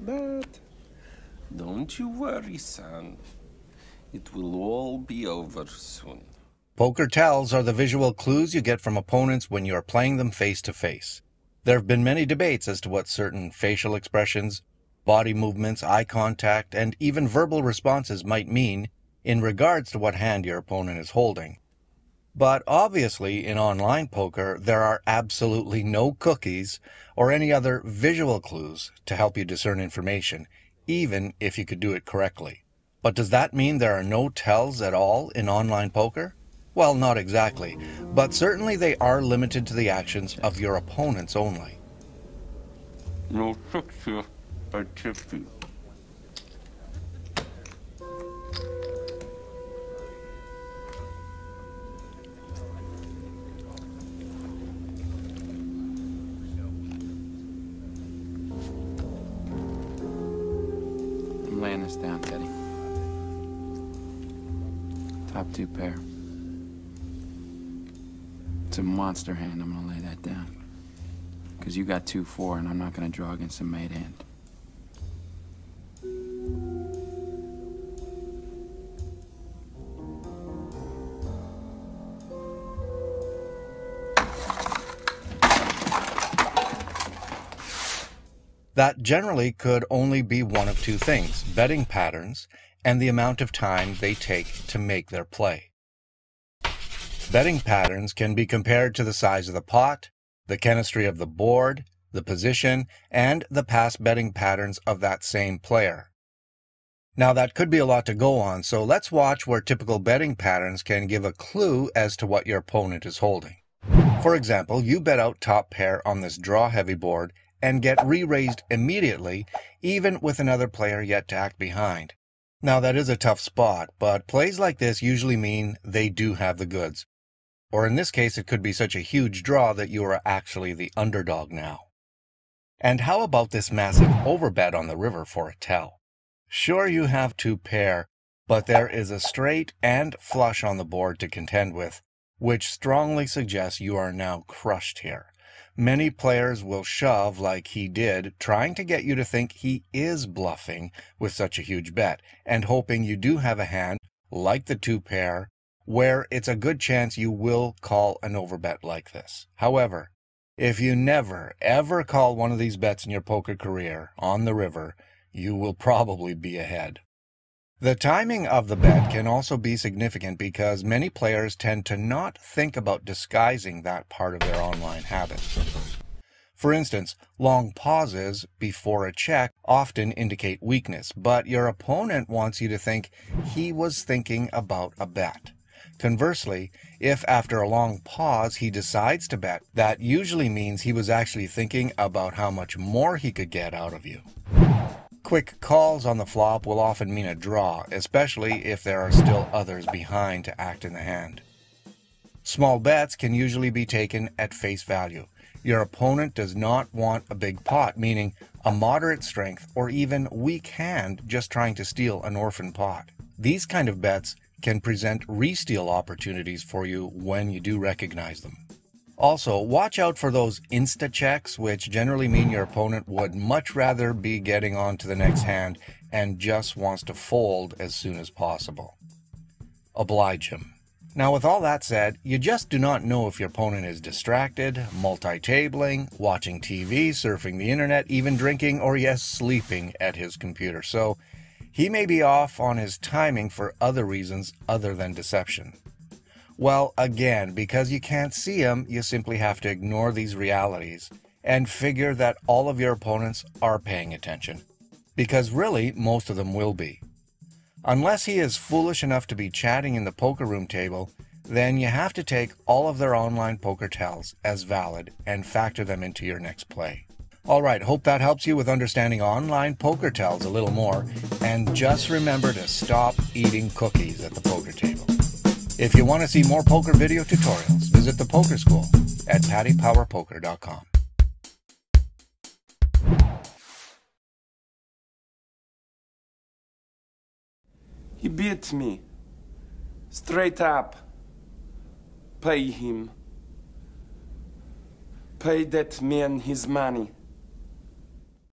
But don't you worry, son. It will all be over soon. Poker tells are the visual clues you get from opponents when you are playing them face to face. There have been many debates as to what certain facial expressions, body movements, eye contact, and even verbal responses might mean in regards to what hand your opponent is holding. But obviously, in online poker, there are absolutely no cookies or any other visual clues to help you discern information, even if you could do it correctly. But does that mean there are no tells at all in online poker? Well, not exactly, but certainly they are limited to the actions of your opponents only. No tricks here. I tipped you. I'm laying this down, Teddy. Top two pair. It's a monster hand. I'm gonna lay that down. Because you got 2-4, and I'm not gonna draw against a made hand. That generally could only be one of two things: betting patterns and the amount of time they take to make their play. Betting patterns can be compared to the size of the pot, the chemistry of the board, the position, and the past betting patterns of that same player. Now that could be a lot to go on, so let's watch where typical betting patterns can give a clue as to what your opponent is holding. For example, you bet out top pair on this draw-heavy board and get re-raised immediately, even with another player yet to act behind. Now that is a tough spot, but plays like this usually mean they do have the goods. Or in this case, it could be such a huge draw that you are actually the underdog now. And how about this massive overbet on the river for a tell? Sure, you have two pair, but there is a straight and flush on the board to contend with, which strongly suggests you are now crushed here. Many players will shove like he did, trying to get you to think he is bluffing with such a huge bet, and hoping you do have a hand, like the two pair, where it's a good chance you will call an overbet like this. However, if you never, ever call one of these bets in your poker career on the river, you will probably be ahead. The timing of the bet can also be significant because many players tend to not think about disguising that part of their online habits. For instance, long pauses before a check often indicate weakness, but your opponent wants you to think he was thinking about a bet. Conversely, if after a long pause he decides to bet, that usually means he was actually thinking about how much more he could get out of you. Quick calls on the flop will often mean a draw, especially if there are still others behind to act in the hand. Small bets can usually be taken at face value. Your opponent does not want a big pot, meaning a moderate strength or even weak hand just trying to steal an orphan pot. These kind of bets can present re-steal opportunities for you when you do recognize them. Also, watch out for those insta-checks, which generally mean your opponent would much rather be getting on to the next hand and just wants to fold as soon as possible. Oblige him. Now, with all that said, you just do not know if your opponent is distracted, multi-tabling, watching TV, surfing the internet, even drinking, or yes, sleeping at his computer. So, he may be off on his timing for other reasons other than deception. Well, again, because you can't see him, you simply have to ignore these realities and figure that all of your opponents are paying attention. Because really, most of them will be. Unless he is foolish enough to be chatting in the poker room table, then you have to take all of their online poker tells as valid and factor them into your next play. Alright, hope that helps you with understanding online poker tells a little more, and just remember to stop eating cookies at the poker table. If you want to see more poker video tutorials, visit the Poker School at PattyPowerPoker.com. He beat me. Straight up. Pay him. Pay that man his money.